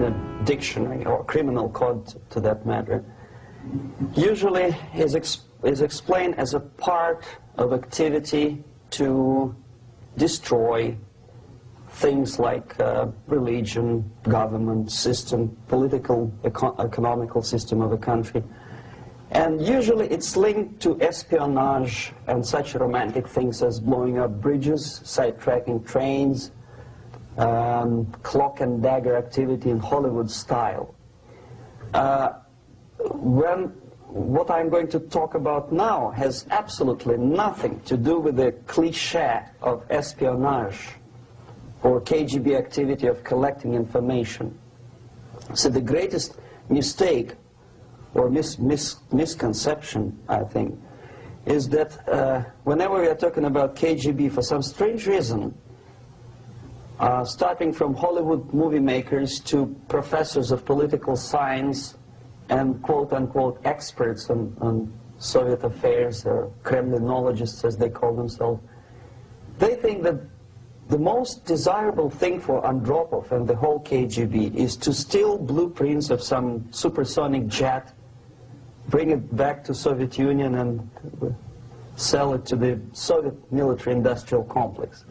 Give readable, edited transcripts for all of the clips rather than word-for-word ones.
the dictionary, or criminal code to that matter, usually is explained as a part of activity to destroy things like religion, government, system, political, economical system of a country. And usually it's linked to espionage and such romantic things as blowing up bridges, sidetracking trains, cloak and dagger activity in Hollywood style. What I'm going to talk about now has absolutely nothing to do with the cliché of espionage or KGB activity of collecting information. So the greatest mistake or misconception, I think, is that whenever we are talking about KGB, for some strange reason, starting from Hollywood movie makers to professors of political science and quote-unquote experts on Soviet affairs, or Kremlinologists as they call themselves, they think that the most desirable thing for Andropov and the whole KGB is to steal blueprints of some supersonic jet, bring it back to Soviet Union and sell it to the Soviet military-industrial complex.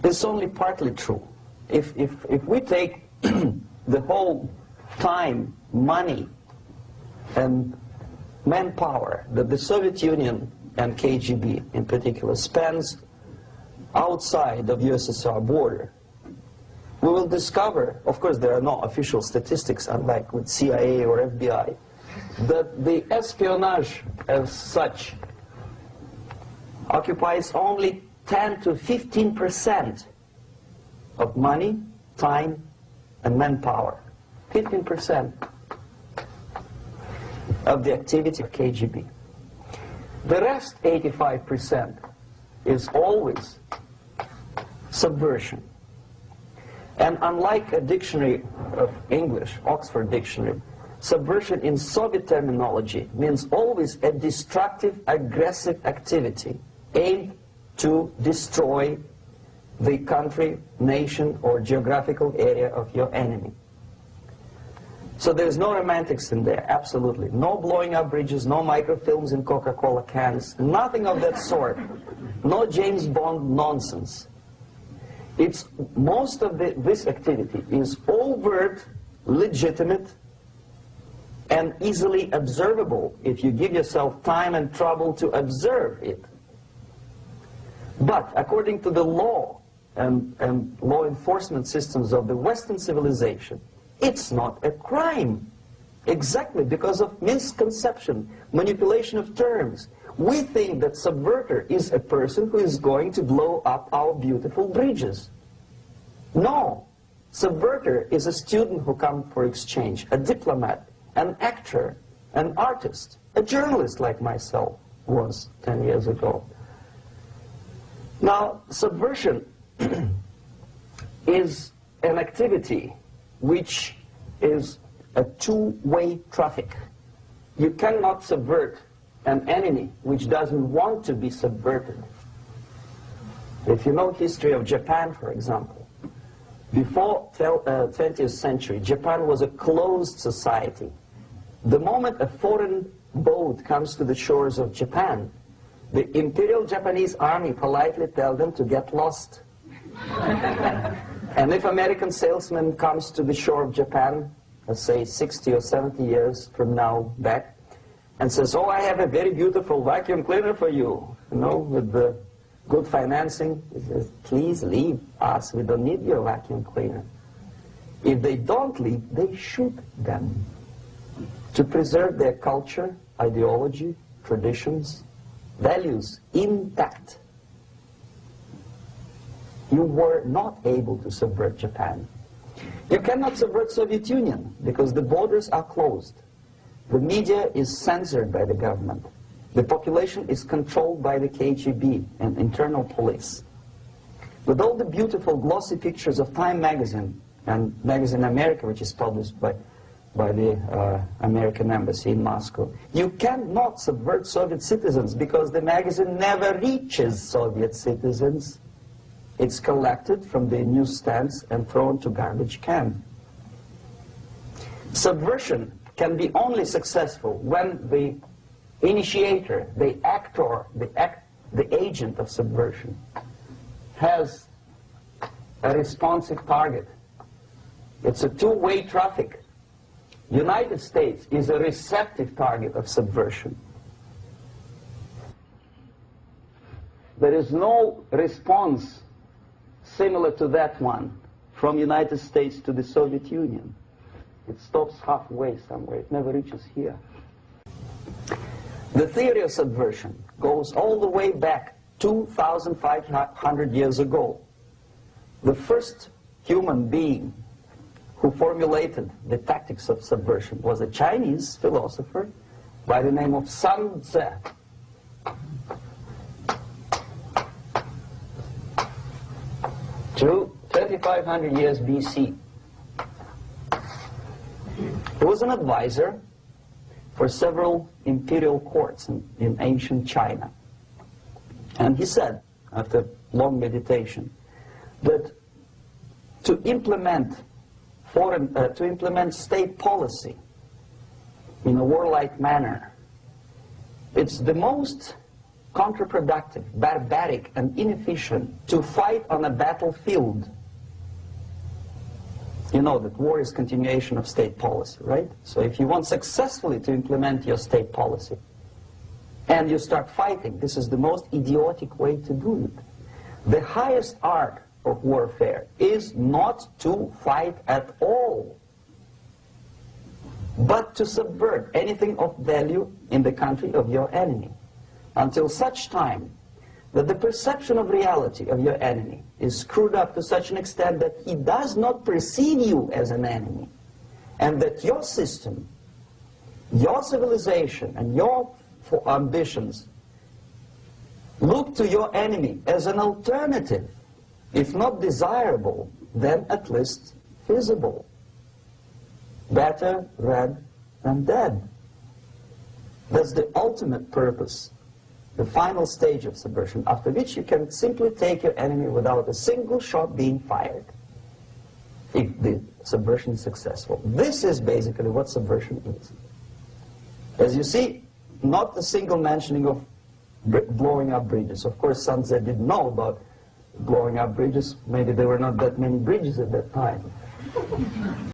It's only partly true. If we take the whole time, money, and manpower that the Soviet Union and KGB in particular spends outside of USSR border, we will discover, of course there are no official statistics unlike with CIA or FBI, that the espionage as such occupies only 10 to 15% of money, time, and manpower. 15% of the activity of KGB. The rest, 85%, is always subversion. And unlike a dictionary of English, Oxford Dictionary, subversion in Soviet terminology means always a destructive, aggressive activity aimed to destroy the country, nation, or geographical area of your enemy. So there's no romantics in there, absolutely. No blowing up bridges, no microfilms in Coca-Cola cans, nothing of that sort. No James Bond nonsense. It's most of this activity is overt, legitimate, and easily observable if you give yourself time and trouble to observe it. But according to the law and law enforcement systems of the Western civilization, it's not a crime. Exactly because of misconception, manipulation of terms. We think that subverter is a person who is going to blow up our beautiful bridges. No. Subverter is a student who comes for exchange, a diplomat, an actor, an artist, a journalist like myself was 10 years ago. Now, subversion is an activity which is a two-way traffic. You cannot subvert an enemy which doesn't want to be subverted. If you know history of Japan, for example, before 20th century, Japan was a closed society. The moment a foreign boat comes to the shores of Japan, the Imperial Japanese Army politely tells them to get lost. And if American salesman comes to the shore of Japan, let's say 60 or 70 years from now back, and says, oh, I have a very beautiful vacuum cleaner for you, with the good financing, he says, please leave us, we don't need your vacuum cleaner. If they don't leave, they shoot them to preserve their culture, ideology, traditions, values intact. You were not able to subvert Japan. You cannot subvert Soviet Union because the borders are closed. The media is censored by the government. The population is controlled by the KGB and internal police. With all the beautiful glossy pictures of Time magazine and Magazine America, which is published by the American embassy in Moscow, you cannot subvert Soviet citizens because the magazine never reaches Soviet citizens. It's collected from the newsstands and thrown to garbage can. Subversion can be only successful when the initiator, the actor, the agent of subversion has a responsive target. It's a two-way traffic. United States is a receptive target of subversion. There is no response similar to that one from United States to the Soviet Union. It stops halfway somewhere. It never reaches here. The theory of subversion goes all the way back 2,500 years ago. The first human being who formulated the tactics of subversion was a Chinese philosopher by the name of Sun Tzu. 2,500 years BC. He was an advisor for several imperial courts in ancient China. And he said, after long meditation, that to implement state policy in a warlike manner, it's the most counterproductive, barbaric, and inefficient to fight on a battlefield. You know that war is continuation of state policy, right? So if you want successfully to implement your state policy, and you start fighting, this is the most idiotic way to do it. The highest art of warfare is not to fight at all, but to subvert anything of value in the country of your enemy, until such time that the perception of reality of your enemy is screwed up to such an extent that he does not perceive you as an enemy, and that your system, your civilization, and your ambitions look to your enemy as an alternative, if not desirable, then at least feasible. Better red than dead. That's the ultimate purpose, the final stage of subversion, after which you can simply take your enemy without a single shot being fired, if the subversion is successful. This is basically what subversion is. As you see, not a single mentioning of blowing up bridges. Of course, Sun Tzu didn't know about blowing up bridges. Maybe there were not that many bridges at that time.